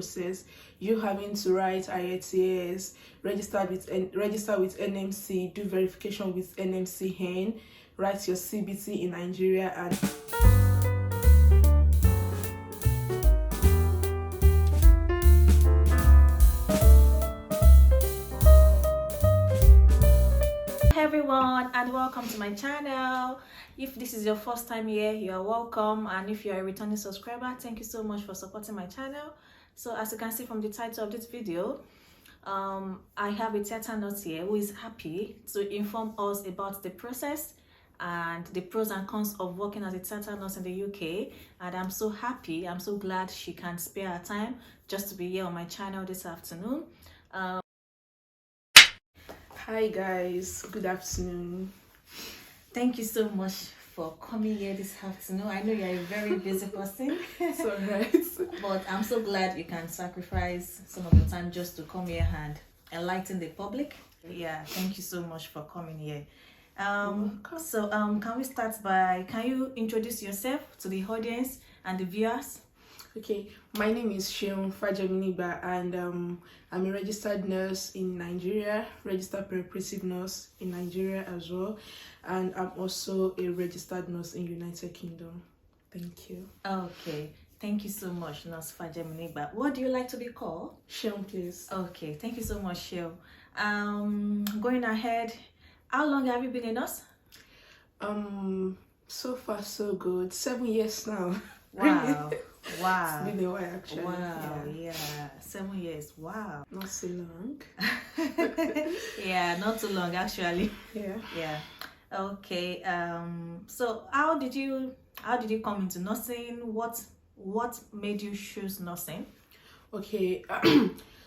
process, you having to write IELTS, register with NMC, do verification with NMC, write your CBT in Nigeria, and everyone, and welcome to my channel. If this is your first time here, you are welcome, and if you are a returning subscriber, thank you so much for supporting my channel. So as you can see from the title of this video, I have a theatre nurse here who is happy to inform us about the process and the pros and cons of working as a theatre nurse in the UK. And I'm so happy, I'm so glad she can spare her time just to be here on my channel this afternoon. Hi guys, good afternoon. Thank you so much for coming here this afternoon. I know you're a very busy person. It's alright. But I'm so glad you can sacrifice some of your time just to come here and enlighten the public. Yeah, thank you so much for coming here. Can we start by, can you introduce yourself to the audience and the viewers? Okay, my name is Sheon Fajaminiba, and I'm a registered nurse in Nigeria, registered perioperative nurse in Nigeria as well, and I'm also a registered nurse in United Kingdom. Thank you. Okay, thank you so much, Nurse Fajaminiba. What do you like to be called? Sheon, please. Okay, thank you so much, Sheon. Going ahead, how long have you been a nurse? So far so good. 7 years now. Wow. Wow. It's been a while actually. Wow, yeah. 7 years. Wow. Not so long. Yeah, not too long actually. Yeah. Yeah. Okay. So how did you come into nursing? What made you choose nursing? Okay.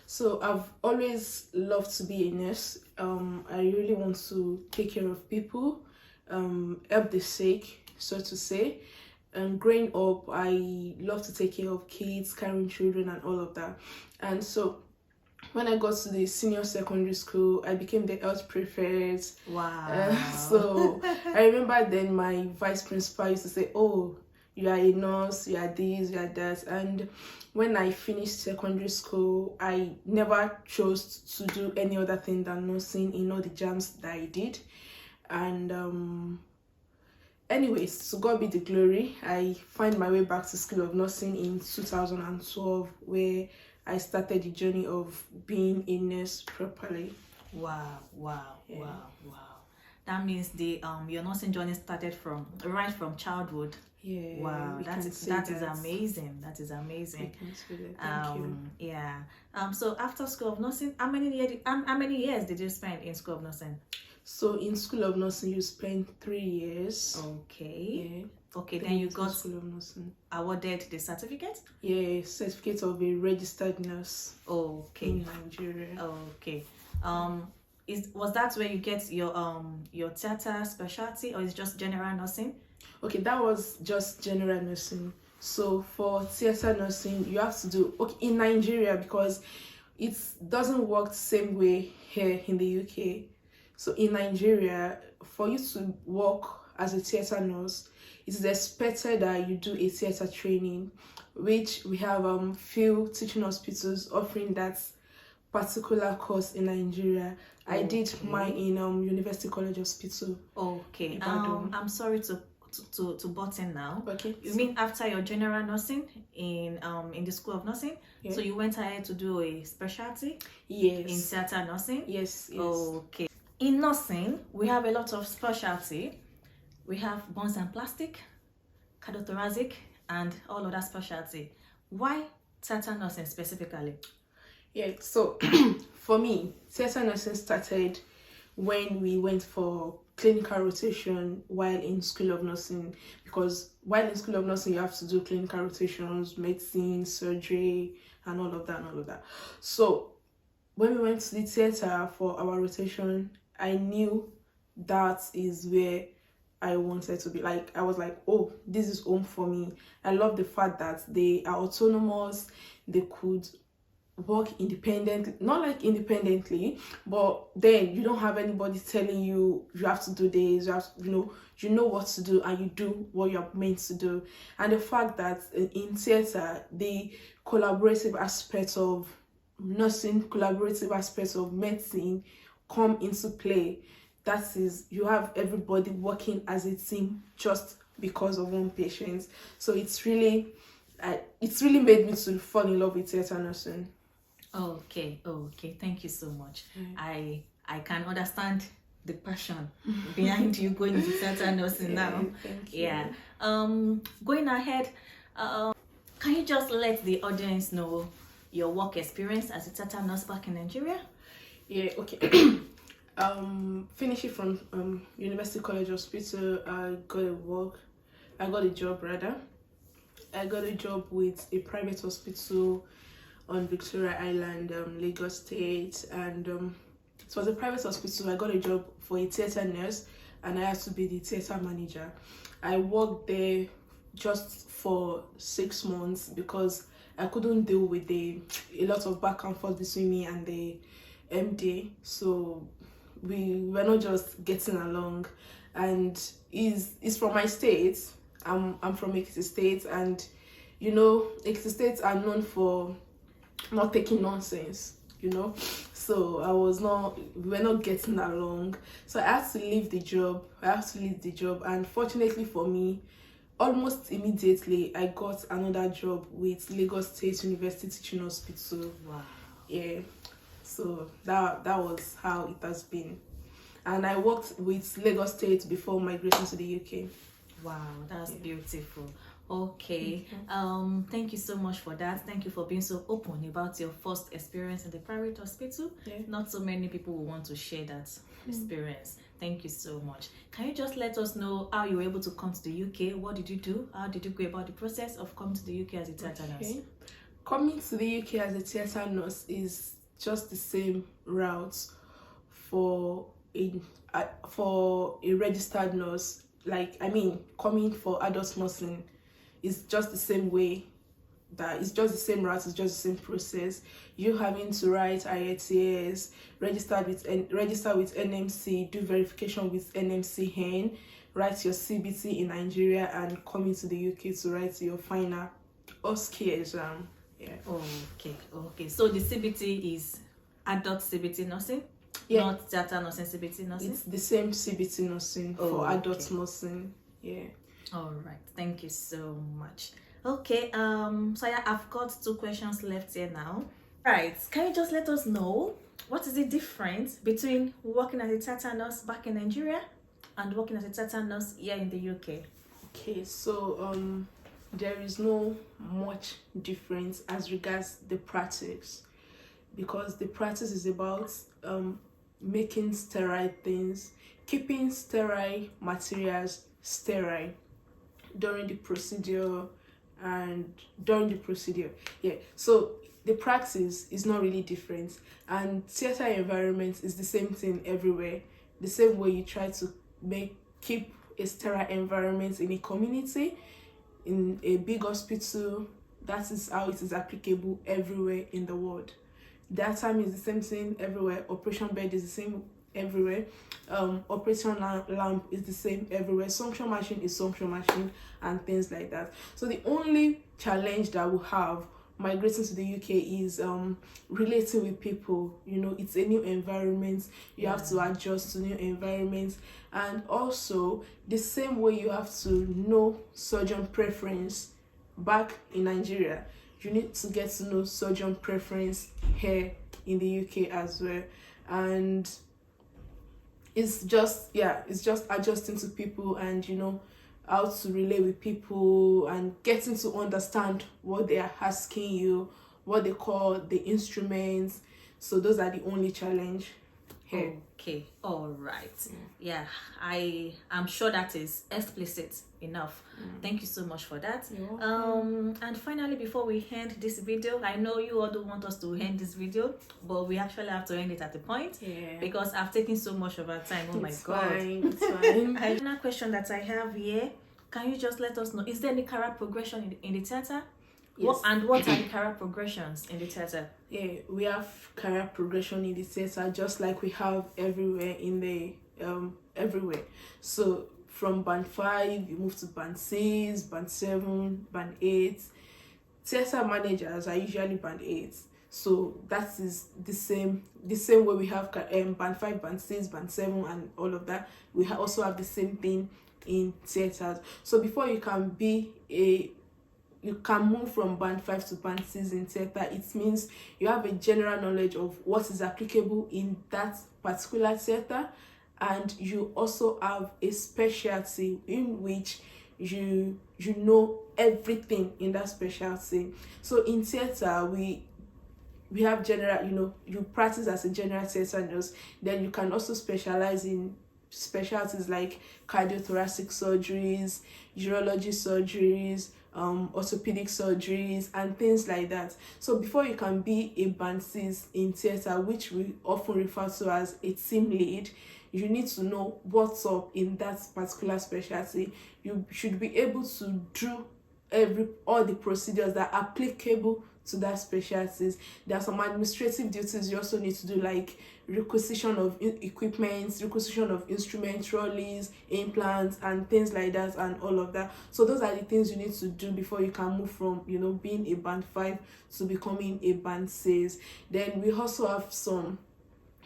So I've always loved to be a nurse. I really want to take care of people, help the sick, so to say. Growing up, I love to take care of kids, carrying children and all of that. And so when I got to the senior secondary school, I became the health prefect. Wow. So I remember then my vice principal used to say, oh, you are a nurse, you are this, you are that. And when I finished secondary school, I never chose to do any other thing than nursing in all the jams that I did. And anyways, to God be the glory, I find my way back to School of Nursing in 2012, where I started the journey of being a nurse properly. Wow, wow, yeah. Wow. That means the your nursing journey started right from childhood. Yeah. Wow, that is amazing. That is amazing. Thank you. Yeah. So after School of Nursing, how many years did you spend in School of Nursing? So in School of Nursing, you spend 3 years. Okay. Yeah. Okay, then you got School of Nursing. Awarded the certificate? Yeah, certificate of a registered nurse. Okay. In Nigeria. Okay. Was that where you get your theatre specialty, or is it just general nursing? Okay, that was just general nursing. So for theatre nursing, you have to do in Nigeria, because it doesn't work the same way here in the UK. So in Nigeria, for you to work as a theatre nurse, it is expected that you do a theatre training, which we have few teaching hospitals offering that particular course in Nigeria. Okay. I did mine in University College Hospital. Okay. I'm sorry to butt in now. Okay. You mean after your general nursing in the School of Nursing? Yeah. So you went ahead to do a specialty? Yes. In theatre nursing? Yes. Okay. In nursing, we have a lot of specialty. We have bones and plastic, cardiothoracic, and all other specialty. Why theatre nursing specifically? Yeah, so for me, theatre nursing started when we went for clinical rotation while in School of Nursing, because while in School of Nursing you have to do clinical rotations, medicine, surgery, and all of that. So when we went to the theatre for our rotation, I knew that is where I wanted to be. Like, I was like, oh, this is home for me. I love the fact that they are autonomous. They could work independently, not like independently, but then you don't have anybody telling you you have to do this, you have to, you know what to do, and you do what you're meant to do. And the fact that in theater, the collaborative aspect of nursing, collaborative aspects of medicine come into play. That is, you have everybody working as a team just because of one patient. So it's really made me to fall in love with theater nursing. Okay, thank you so much. I can understand the passion behind you going into theater nursing now. Thank you. Yeah. Going ahead, can you just let the audience know your work experience as a theater nurse back in Nigeria? Yeah, okay. Finishing from University College Hospital, I got a job with a private hospital on Victoria Island, Lagos State, and it was a private hospital. I got a job for a theatre nurse, and I had to be the theatre manager. I worked there just for 6 months because I couldn't deal with a lot of back and forth between me and the MD, so we were not just getting along. And he's from my state. I'm from Ekiti State, and Ekiti States are known for not taking nonsense, so we were not getting along. So I had to leave the job, and fortunately for me, almost immediately I got another job with Lagos State University Teaching Hospital. Wow. Yeah, so that was how it has been. And I worked with Lagos State before migrating to the UK. Wow, that's beautiful. Okay. Thank you so much for that. Thank you for being so open about your first experience in the private hospital. Not so many people will want to share that experience. Thank you so much. Can you just let us know how you were able to come to the UK? What did you do? How did you go about the process of coming to the UK as a theatre nurse? Coming to the UK as a theatre nurse is just the same route for a registered nurse. Coming for adult nursing is just the same way. It's just the same route. It's just the same process. You having to write IELTS, register with NMC, do verification with NMC, write your CBT in Nigeria, and coming to the UK to write your final OSCE exam. Yeah. Okay. So the CBT is adult CBT nursing? Yeah. Not theatre nursing, CBT nursing? It's the same CBT nursing for adult nursing. Yeah. All right. Thank you so much. Okay. So yeah, I've got 2 questions left here now. Right. Can you just let us know what is the difference between working as a theatre nurse back in Nigeria and working as a theatre nurse here in the UK? Okay. So there is no much difference as regards the practice, because the practice is about making sterile things, keeping sterile materials sterile during the procedure. Yeah, so the practice is not really different, and theater environment is the same thing everywhere. The same way you try to keep a sterile environment in a community, in a big hospital, that is how it is applicable everywhere in the world. That time is the same thing everywhere. Operation bed is the same everywhere. Operation lamp is the same everywhere. Suction machine is suction machine, and things like that. So the only challenge that we have migrating to the UK is relating with people. It's a new environment. You have to adjust to new environments, and also the same way you have to know surgeon preference back in Nigeria, you need to get to know surgeon preference here in the UK as well. And it's just adjusting to people, and how to relate with people, and getting to understand what they are asking you, what they call the instruments. So those are the only challenge here. Okay, all right. Yeah, I'm sure that is explicit enough. Thank you so much for that. And finally, before we end this video, I know you all don't want us to end this video, but we actually have to end it at the point, because I've taken so much of our time. Oh my God. It's fine. Another question that I have here, can you just let us know, is there any career progression in the theater? Yes. What are the career progressions in the theatre? Yeah, we have career progression in the theatre just like we have everywhere in the everywhere. So from band 5 you move to band 6, band 7, band 8. Theatre managers are usually band 8. So that is the same way we have band 5, band 6, band 7 and all of that. We also have the same thing in theatres. So before you can move from band 5 to band 6 in theatre, it means you have a general knowledge of what is applicable in that particular theatre, and you also have a specialty in which you know everything in that specialty. So in theatre we have general, you practice as a general theatre nurse, then you can also specialize in specialties like cardiothoracic surgeries, urology surgeries, orthopedic surgeries and things like that. So before you can be a band 6 in theatre, which we often refer to as a team lead, you need to know what's up in that particular specialty. You should be able to do all the procedures that are applicable to that specialties. There are some administrative duties you also need to do, like requisition of equipment, requisition of instrument trolleys, implants and things like that and all of that. So those are the things you need to do before you can move from being a band 5 to becoming a band 6. Then we also have some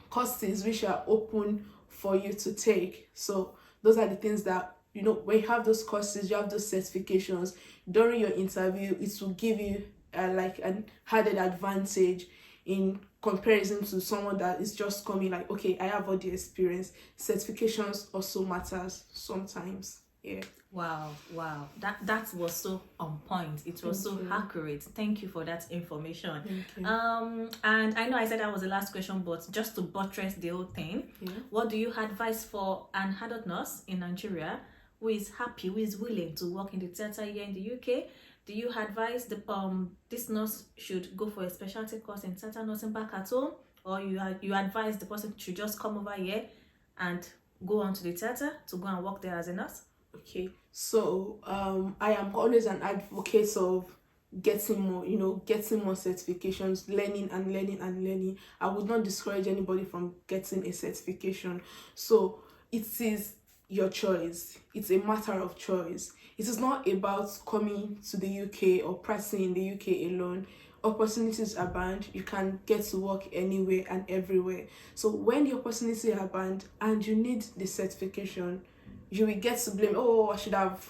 courses which are open for you to take. So those are the things that when you have those courses, you have those certifications. During your interview, it will give you like an added advantage in comparison to someone that is just coming like, okay, I have all the experience. Certifications also matters sometimes. Yeah. Wow. That was so on point. It was so accurate. Thank you for that information. And I know I said that was the last question, but just to buttress the whole thing, what do you advise for an adult nurse in Nigeria who is happy, who is willing to work in the theatre here in the UK? Do you advise this nurse should go for a specialty course in theatre nursing back at home, or you advise the person should just come over here and go on to the theatre to go and work there as a nurse? Okay, so I am always an advocate of getting more certifications, learning. I would not discourage anybody from getting a certification. So it is your choice. It's a matter of choice. It is not about coming to the UK or practicing in the UK alone. Opportunities abound. You can get to work anywhere and everywhere. So when the opportunities abound and you need the certification, you will get to blame, oh, I should have.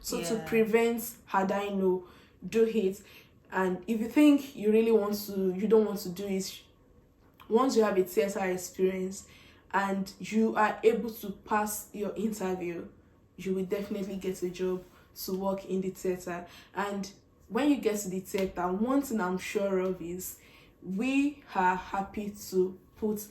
So to prevent, had I know, do it. And if you think you don't want to do it, once you have a theatre experience and you are able to pass your interview, you will definitely get a job to work in the theatre. And when you get to the theatre, one thing I'm sure of is we are happy to put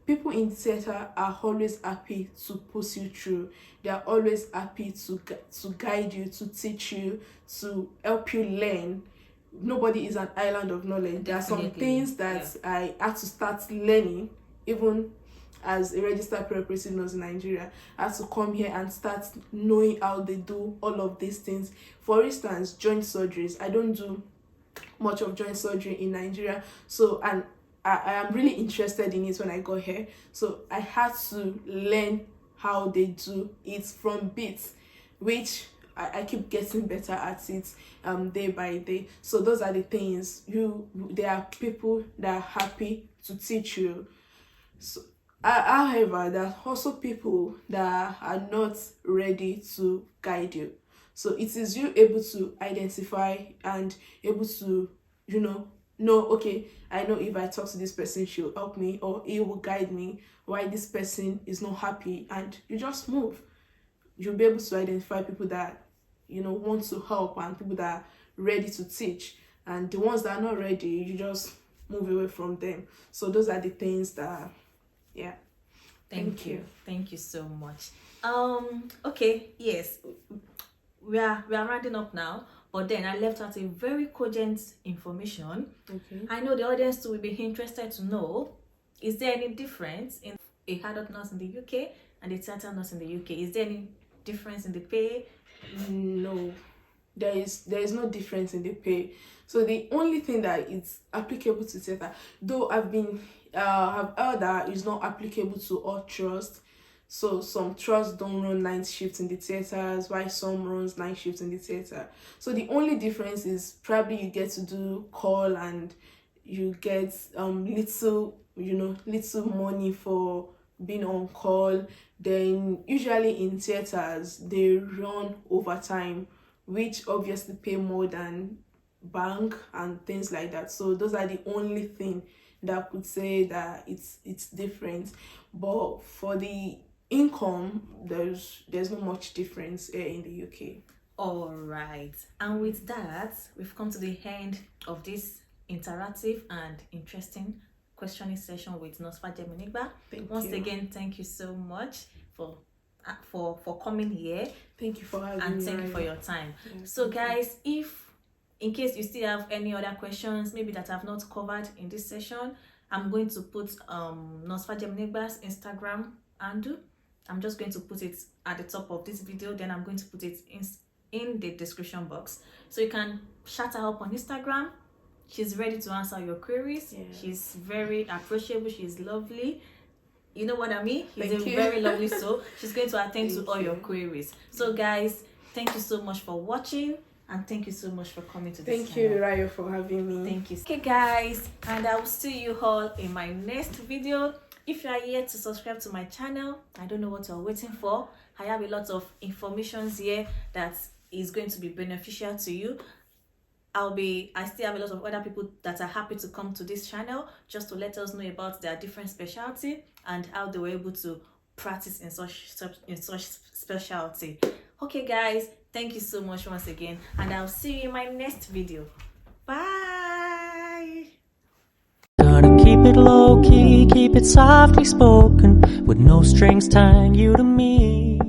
people in theatre are always happy to push you through. They are always happy to guide you, to teach you, to help you learn. Nobody is an island of knowledge. There are some things that I had to start learning, even as a registered perioperative nurse in Nigeria. I had to come here and start knowing how they do all of these things. For instance, joint surgeries. I don't do much of joint surgery in Nigeria. So, and I am really interested in it when I got here. So I had to learn how they do it from bits, which I keep getting better at it day by day. So those are the things. There are people that are happy to teach you. So, however, there are also people that are not ready to guide you. So it is you able to identify and able to, okay, I know if I talk to this person, she'll help me or he will guide me why this person is not happy, and you just move. You'll be able to identify people that, want to help and people that are ready to teach. And the ones that are not ready, you just move away from them. So those are the things that, yeah. Thank you. Thank you so much. Okay, yes. We are rounding up now, but then I left out a very cogent information. Okay. I know the audience too will be interested to know, is there any difference in a adult nurse in the UK and a theatre nurse in the UK? Is there any difference in the pay? No. there is no difference in the pay. So the only thing that is applicable to theater, though have heard that is not applicable to all trusts. So some trusts don't run night shifts in the theaters, while some runs night shifts in the theater. So the only difference is probably you get to do call, and you get little money for being on call. Then usually in theaters they run overtime, which obviously pay more than bank and things like that. So those are the only thing that I could say that it's different. But for the income, there's not much difference here in the UK. All right, and with that, we've come to the end of this interactive and interesting questioning session with Nosfa Jeminigba. Once again, thank you so much for coming here. Thank you for having me. And thank you for your time. Yes, so guys, if in case you still have any other questions maybe that I've not covered in this session, I'm going to put Nosfa Jeminigba's Instagram handle. I'm just going to put it at the top of this video, then I'm going to put it in the description box, so you can chat her up on Instagram. She's ready to answer your queries. Yeah. She's very approachable, she's lovely, you know what I mean. Very lovely, so she's going to attend to all your queries. So guys, thank you so much for watching, and thank you so much for coming to this Thank you, Rayo, for having me. Thank you. Okay guys, and I will see you all in my next video. If you are yet to subscribe to my channel, I don't know what you're waiting for. I have a lot of information here that is going to be beneficial to you. I still have a lot of other people that are happy to come to this channel just to let us know about their different specialty and how they were able to practice in such specialty. Okay guys, thank you so much once again, and I'll see you in my next video. Bye. Gotta keep it low key, keep it softly spoken, with no strings tying you to me.